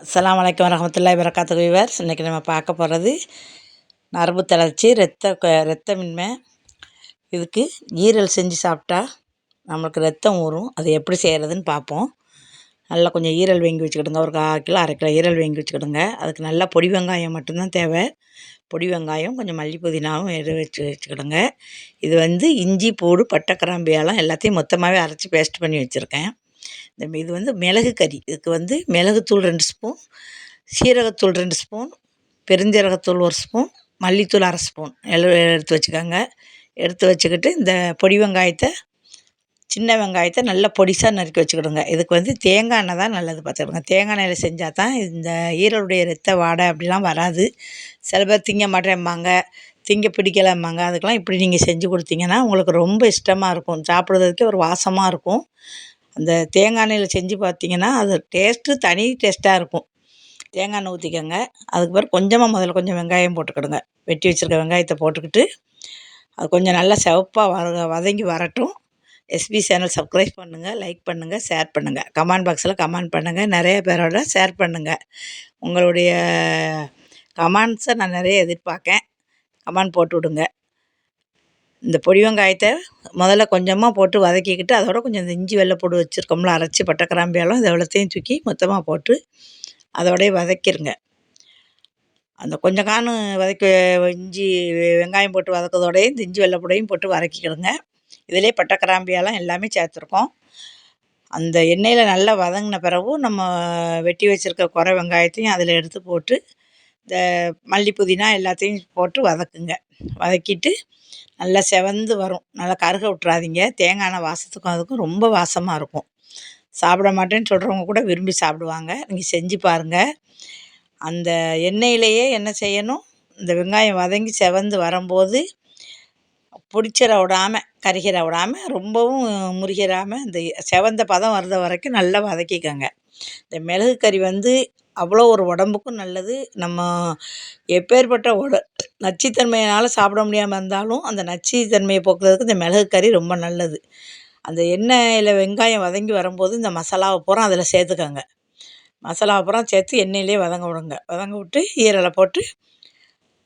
அஸ்ஸலாமு அலைக்கும் வரஹ்மத்துல்லாஹி வபரகாத்துஹு வியூவர்ஸ். இன்றைக்கி நம்ம பார்க்க போகிறது நரம்பு தளர்ச்சி, இரத்தமின்மை. இதுக்கு ஈரல் செஞ்சு சாப்பிட்டா நம்மளுக்கு ரத்தம் ஊறும். அது எப்படி செய்கிறதுன்னு பார்ப்போம். நல்லா கொஞ்சம் ஈரல் வாங்கி வச்சுக்கிடுங்க. ஒரு 1/4 கிலோ 1/2 கிலோ ஈரல் வாங்கி வச்சுக்கிடுங்க. அதுக்கு நல்லா பொடி வெங்காயம் மட்டும்தான் தேவை. பொடி வெங்காயம், கொஞ்சம் மல்லி புதினாவும் வச்சுக்கிடுங்க. இது இஞ்சி, பூடு, பட்டை, கிராம்பு ஏலம் எல்லாத்தையும் மொத்தமாகவே அரைச்சி பேஸ்ட் பண்ணி வச்சுருக்கேன். இது மிளகு கறி. இதுக்கு மிளகுத்தூள் 2 ஸ்பூன், சீரகத்தூள் 2 ஸ்பூன், பெருஞ்சீரகத்தூள் 1 ஸ்பூன், மல்லித்தூள் 1/2 ஸ்பூன் எடுத்து வச்சுக்கோங்க. எடுத்து வச்சுக்கிட்டு இந்த பொடி வெங்காயத்தை, சின்ன வெங்காயத்தை நல்லா பொடிசாக நறுக்கி வச்சுக்கிடுங்க. இதுக்கு தேங்காய் எண்ணெய் தான் நல்லது பார்த்துக்கிடுங்க. தேங்காய் எண்ணெயில் செஞ்சால் தான் இந்த ஈரலுடைய ரத்த வாடை அப்படிலாம் வராது. சில பேர் திங்க மாட்டேம்பாங்க, திங்க பிடிக்கலைம்பாங்க. அதுக்கெலாம் இப்படி நீங்கள் செஞ்சு கொடுத்தீங்கன்னா உங்களுக்கு ரொம்ப இஷ்டமாக இருக்கும். சாப்பிட்றதுக்கே ஒரு வாசமாக இருக்கும். அந்த தேங்காய் எண்ணெயில் செஞ்சு பார்த்தீங்கன்னா அது டேஸ்ட்டு தனி டேஸ்ட்டாக இருக்கும். தேங்காய் எண்ணெய் ஊற்றிக்கோங்க. அதுக்கு பிறகு முதல்ல கொஞ்சம் வெங்காயம் போட்டுக்கிடுங்க. வெட்டி வச்சுருக்க வெங்காயத்தை போட்டுக்கிட்டு அது கொஞ்சம் நல்லா சிவப்பாக வதங்கி வரட்டும். எஸ்பி சேனல் சப்ஸ்கிரைப் பண்ணுங்கள், லைக் பண்ணுங்கள், ஷேர் பண்ணுங்கள். கமெண்ட் பாக்ஸில் கமெண்ட் பண்ணுங்கள். நிறைய பேரோட ஷேர் பண்ணுங்கள். உங்களுடைய கமெண்ட்ஸை நான் நிறைய எதிர்பார்க்கேன். கமெண்ட் போட்டு விடுங்க. இந்த பொடி வெங்காயத்தை முதல்ல கொஞ்சமாக போட்டு வதக்கிக்கிட்டு அதோட கொஞ்சம் இந்த இஞ்சி வெள்ளைப்பூடு வச்சுருக்கோம்ல அரைச்சி, பட்டை, கிராம்பு ஏலம் இது எவ்வளோத்தையும் தூக்கி மொத்தமாக போட்டு அதோடய வதக்கிடுங்க. அந்த கொஞ்சம் இஞ்சி வெங்காயம் போட்டு வதக்கிறதோடய இந்த இஞ்சி வெள்ளைப்பூடையும் போட்டு வதக்கிக்கிடுங்க. இதிலே பட்டை, கிராம்பு ஏலம் எல்லாமே சேர்த்துருக்கோம். அந்த எண்ணெயில் நல்லா வதங்கின பிறகு நம்ம வெட்டி வச்சுருக்க குறை வெங்காயத்தையும் அதில் எடுத்து போட்டு இந்த மல்லி புதினா எல்லாத்தையும் போட்டு வதக்குங்க. வதக்கிட்டு நல்லா செவந்து வரும். நல்லா கருக விட்றாதீங்க. தேங்காய் எண்ணெய் வாசத்துக்கும் அதுக்கும் ரொம்ப வாசமாக இருக்கும். சாப்பிட மாட்டேன்னு சொல்கிறவங்க கூட விரும்பி சாப்பிடுவாங்க. நீங்கள் செஞ்சு பாருங்கள். அந்த எண்ணெயிலேயே என்ன செய்யணும், இந்த வெங்காயம் வதங்கி செவந்து வரும்போது பிடிச்சிட விடாமல், கருகிற விடாமல், ரொம்பவும் முருகிடாமல் இந்த செவந்த பதம் வர்ற வரைக்கும் நல்லா வதக்கிக்கோங்க. இந்த மிளகு கறி அவ்வளோ ஒரு உடம்புக்கும் நல்லது. நம்ம எப்பேற்பட்ட நச்சுத்தன்மையினால் சாப்பிட முடியாமல் இருந்தாலும் அந்த நச்சுத்தன்மையை போக்குறதுக்கு இந்த மிளகு கறி ரொம்ப நல்லது. அந்த எண்ணெயில் வெங்காயம் வதங்கி வரும்போது இந்த மசாலாவை பூரா அதில் சேர்த்துக்கோங்க. மசாலாவை பூரா சேர்த்து எண்ணெயிலே வதங்க விடுங்க. வதங்க விட்டு ஈரலை போட்டு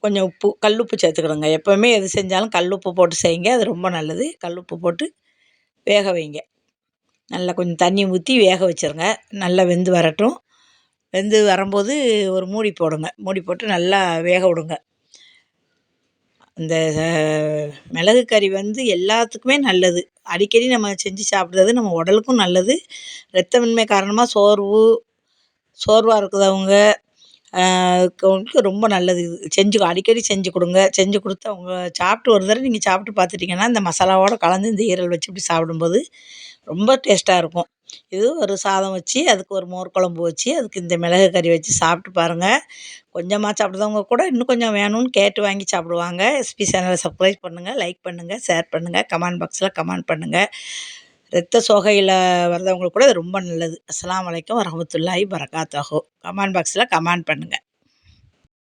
கொஞ்சம் உப்பு, கல்லுப்பு சேர்த்துக்கிடுங்க. எப்போவுமே எது செஞ்சாலும் கல்லுப்பு போட்டு செய்யுங்க. அது ரொம்ப நல்லது. கல்லுப்பு போட்டு வேக வைங்க. நல்லா கொஞ்சம் தண்ணி ஊற்றி வேக வச்சுருங்க. நல்லா வெந்து வரட்டும். வெந்து வரும்போது ஒரு மூடி போடுங்க. மூடி போட்டு நல்லா வேக விடுங்க. இந்த மிளகு கறி எல்லாத்துக்குமே நல்லது. அடிக்கடி நம்ம செஞ்சு சாப்பிட்றது நம்ம உடலுக்கும் நல்லது. இரத்தமின்மை காரணமாக சோர்வாக இருக்கிறவங்க ரொம்ப நல்லது. இது அடிக்கடி செஞ்சு கொடுங்க. செஞ்சு கொடுத்து அவங்க சாப்பிட்டு ஒரு தடவை நீங்கள் சாப்பிட்டு பார்த்துட்டிங்கன்னா இந்த மசாலாவோடு கலந்து இந்த ஈரல் வச்சு இப்படி சாப்பிடும்போது ரொம்ப டேஸ்ட்டாக இருக்கும். இது ஒரு சாதம் வச்சு அதுக்கு ஒரு மோர் குழம்பு வச்சு அதுக்கு இந்த மிளகு கறி வச்சு சாப்பிட்டு பாருங்கள். கொஞ்சமாக சாப்பிட்றவங்க கூட இன்னும் கொஞ்சம் வேணும்னு கேட்டு வாங்கி சாப்பிடுவாங்க. எஸ்பி சேனலை சப்ஸ்கிரைப் பண்ணுங்கள், லைக் பண்ணுங்கள், ஷேர் பண்ணுங்கள், கமெண்ட் பாக்ஸில் கமெண்ட் பண்ணுங்கள். இரத்த சோகையில் வர்றவங்களுக்கு கூட இது ரொம்ப நல்லது. அஸ்ஸலாமு அலைக்கும் வரஹ்மத்துல்லாஹி வபரகாத்துஹு. கமெண்ட் பாக்ஸில் கமெண்ட் பண்ணுங்கள்.